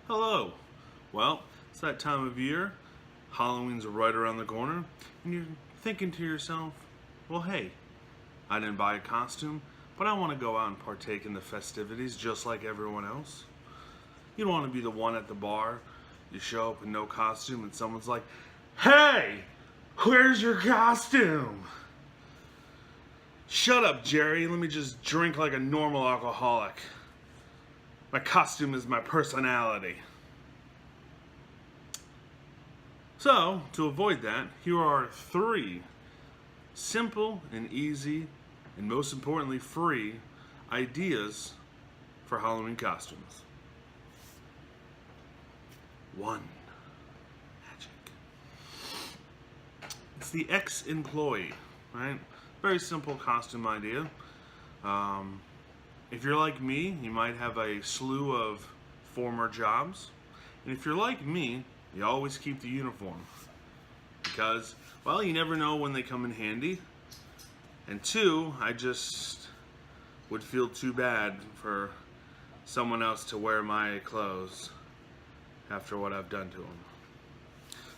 Hello. Well, it's that time of year. Halloween's right around the corner, and you're thinking to yourself, well, hey, I didn't buy a costume, but I want to go out and partake in the festivities just like everyone else. You don't want to be the one at the bar. You show up in no costume, and someone's like, hey, where's your costume? Shut up, Jerry. Let me just drink like a normal alcoholic. My costume is my personality. So, to avoid that, here are 3 simple and easy, and most importantly, free ideas for Halloween costumes. 1. Magic. It's the ex-employee, right? Very simple costume idea. If you're like me, you might have a slew of former jobs. And if you're like me, you always keep the uniform. Because, well, you never know when they come in handy. And 2, I just would feel too bad for someone else to wear my clothes after what I've done to them.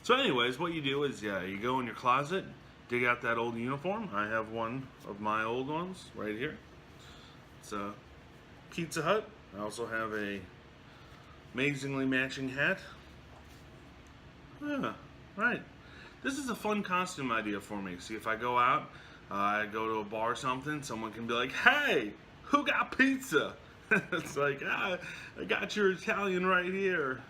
So anyways, what you do is, you go in your closet, dig out that old uniform. I have one of my old ones right here. It's a Pizza Hut. I also have a amazingly matching hat. Yeah, right. This is a fun costume idea for me. See, if I go out, I go to a bar or something, someone can be like, hey, who got pizza? It's like, I got your Italian right here.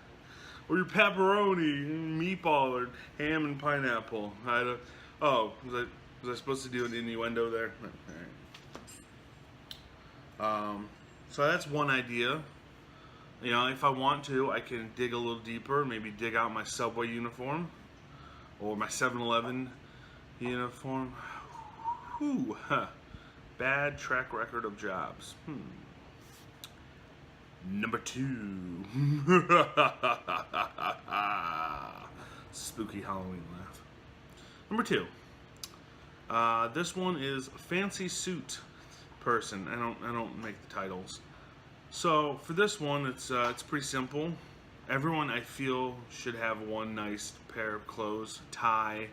Or your pepperoni, meatball, or ham and pineapple. Was I supposed to do an innuendo there? All right. So that's one idea. You know, if I want to, I can dig a little deeper, maybe dig out my Subway uniform or my 7-Eleven uniform. Whew, bad track record of jobs. Number 2. Spooky Halloween laugh. Number 2. This one is fancy suit person. I don't make the titles. So for this one, it's pretty simple. Everyone, I feel, should have one nice pair of clothes, tie,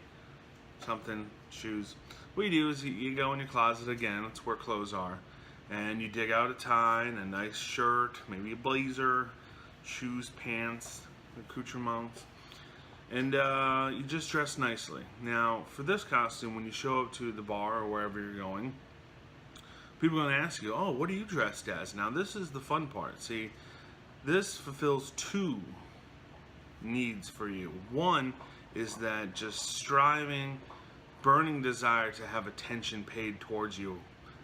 something, shoes. What you do is you go in your closet again. That's where clothes are, and you dig out a tie and a nice shirt, maybe a blazer, shoes, pants, accoutrements, and you just dress nicely. Now, for this costume, when you show up to the bar or wherever you're going, people are going to ask you, oh, what are you dressed as? Now, this is the fun part. See, this fulfills 2 needs for you. One is that just striving, burning desire to have attention paid towards you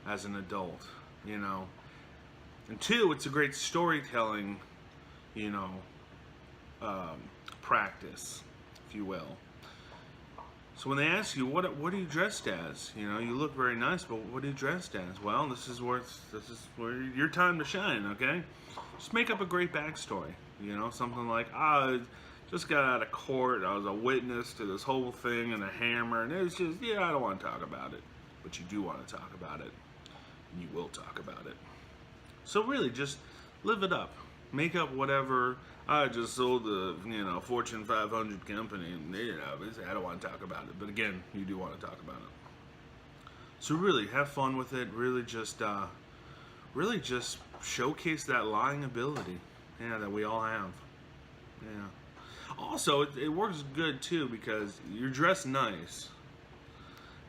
as an adult, you know. And 2, it's a great storytelling, practice, if you will. So when they ask you, what are you dressed as? You know, you look very nice, but what are you dressed as? Well, this is where your time to shine, okay? Just make up a great backstory. You know, something like, I just got out of court, I was a witness to this whole thing and a hammer, and it's just, I don't want to talk about it. But you do want to talk about it, and you will talk about it. So really, just live it up. Make up whatever. I just sold the, Fortune 500 company, and, I don't want to talk about it. But again, you do want to talk about it. So really, have fun with it. Really just showcase that lying ability, that we all have. Yeah. Also, it works good, too, because you're dressed nice.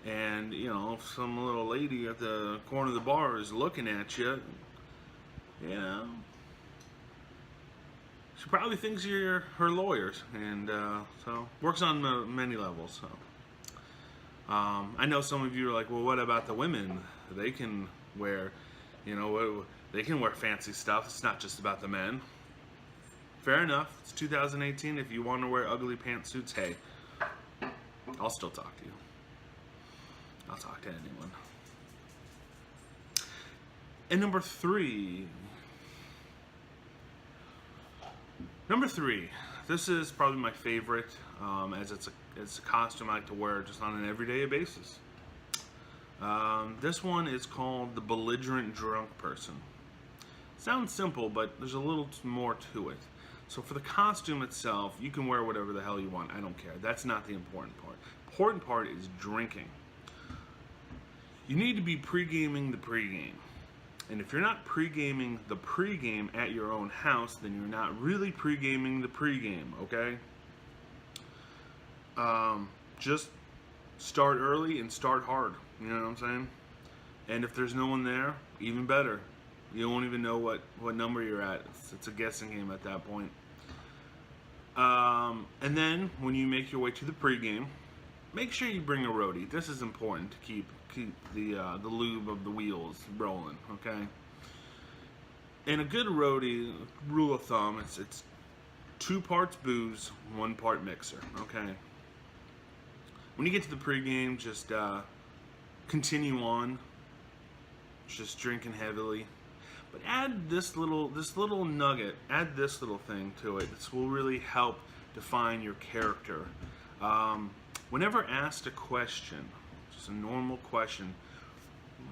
And, if some little lady at the corner of the bar is looking at you, she probably thinks you're her lawyers, and so works on many levels. So I know some of you are like, well, what about the women? They can wear, they can wear fancy stuff. It's not just about the men. Fair enough. It's 2018. If you want to wear ugly pantsuits, hey, I'll still talk to you. I'll talk to anyone. And number 3. This is probably my favorite, as it's a costume I like to wear just on an everyday basis. This one is called the belligerent drunk person. Sounds simple, but there's a little more to it. So for the costume itself, you can wear whatever the hell you want. I don't care. That's not the important part. Important part is drinking. You need to be pre-gaming the pre-game. And if you're not pre-gaming the pre-game at your own house, then you're not really pre-gaming the pre-game, okay? Just start early and start hard. You know what I'm saying? And if there's no one there, even better. You won't even know what number you're at. It's a guessing game at that point. And then when you make your way to the pregame, make sure you bring a roadie. This is important to keep the lube of the wheels rolling. Okay. And a good roadie, rule of thumb, it's 2 parts booze, 1 part mixer. Okay. When you get to the pregame, just continue on, just drinking heavily. But add this little nugget, add this little thing to it. This will really help define your character. Whenever asked a question, just a normal question,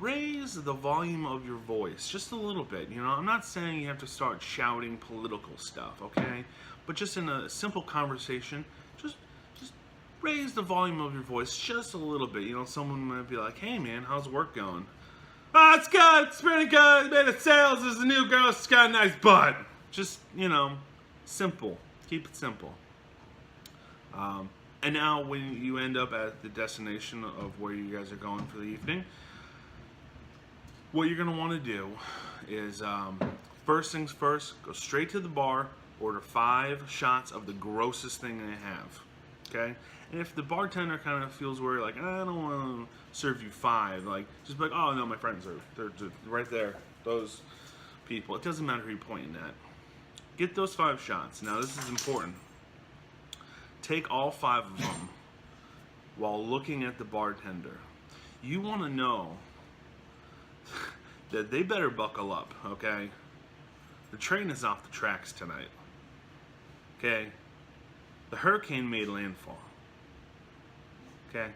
raise the volume of your voice just a little bit. You know, I'm not saying you have to start shouting political stuff, okay? But just in a simple conversation, just raise the volume of your voice just a little bit. You know, someone might be like, "Hey man, how's work going?" "Oh, it's good, it's pretty good, made it sales, there's a new girl, she's got a nice butt." Just, you know, simple. Keep it simple. And now when you end up at the destination of where you guys are going for the evening, what you're going to want to do is, first things first, go straight to the bar, order 5 shots of the grossest thing they have. Okay? And if the bartender kind of feels worried, like, "I don't want to serve you 5, like, just be like, "Oh no, my friends are, they're right there, those people." It doesn't matter who you're pointing at. Get those 5 shots. Now this is important. Take all 5 of them while looking at the bartender. You want to know that they better buckle up, okay? The train is off the tracks tonight. Okay? The hurricane made landfall. Okay?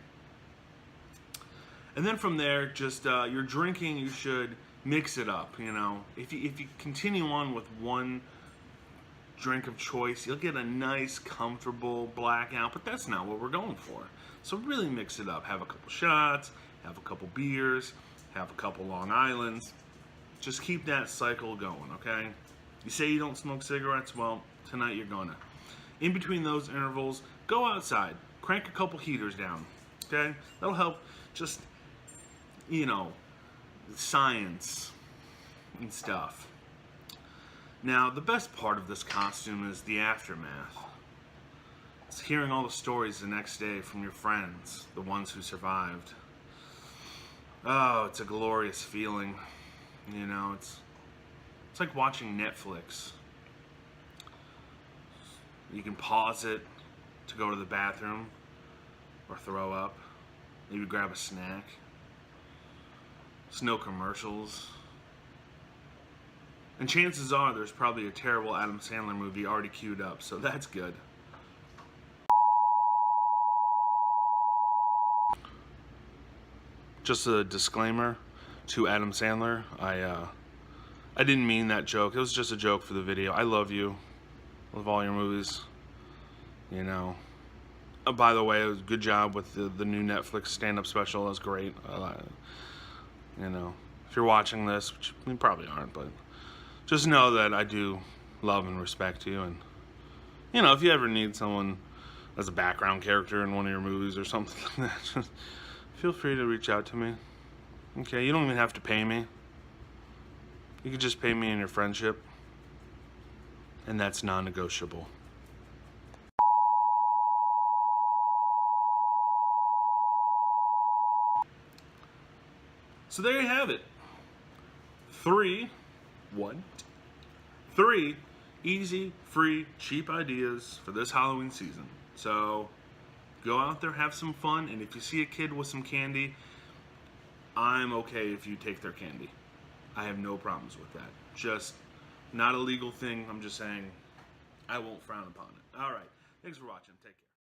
And then from there, just your drinking, you should mix it up, you know. If you continue on with one drink of choice, you'll get a nice, comfortable blackout, but that's not what we're going for. So really mix it up. Have a couple shots, have a couple beers, have a couple Long Islands. Just keep that cycle going, okay? You say you don't smoke cigarettes, well, tonight you're gonna. In between those intervals, go outside, crank a couple heaters down, okay? That'll help just, you know, science and stuff. Now, the best part of this costume is the aftermath. It's hearing all the stories the next day from your friends, the ones who survived. Oh, it's a glorious feeling. You know, it's like watching Netflix. You can pause it to go to the bathroom or throw up. Maybe grab a snack. There's no commercials. And chances are there's probably a terrible Adam Sandler movie already queued up, so that's good. Just a disclaimer to Adam Sandler. I didn't mean that joke. It was just a joke for the video. I love you. Love all your movies. You know. By the way, it was a good job with the new Netflix stand-up special. That was great. You know, if you're watching this, which you probably aren't, but just know that I do love and respect you. And, you know, if you ever need someone as a background character in one of your movies or something like that, just feel free to reach out to me. Okay, you don't even have to pay me. You could just pay me in your friendship. And that's non-negotiable. So there you have it. 3 easy, free, cheap ideas for this Halloween season. So go out there, have some fun, and if you see a kid with some candy, I'm okay if you take their candy. I have no problems with that. Just not a legal thing. I'm just saying I won't frown upon it. All right. Thanks for watching. Take care.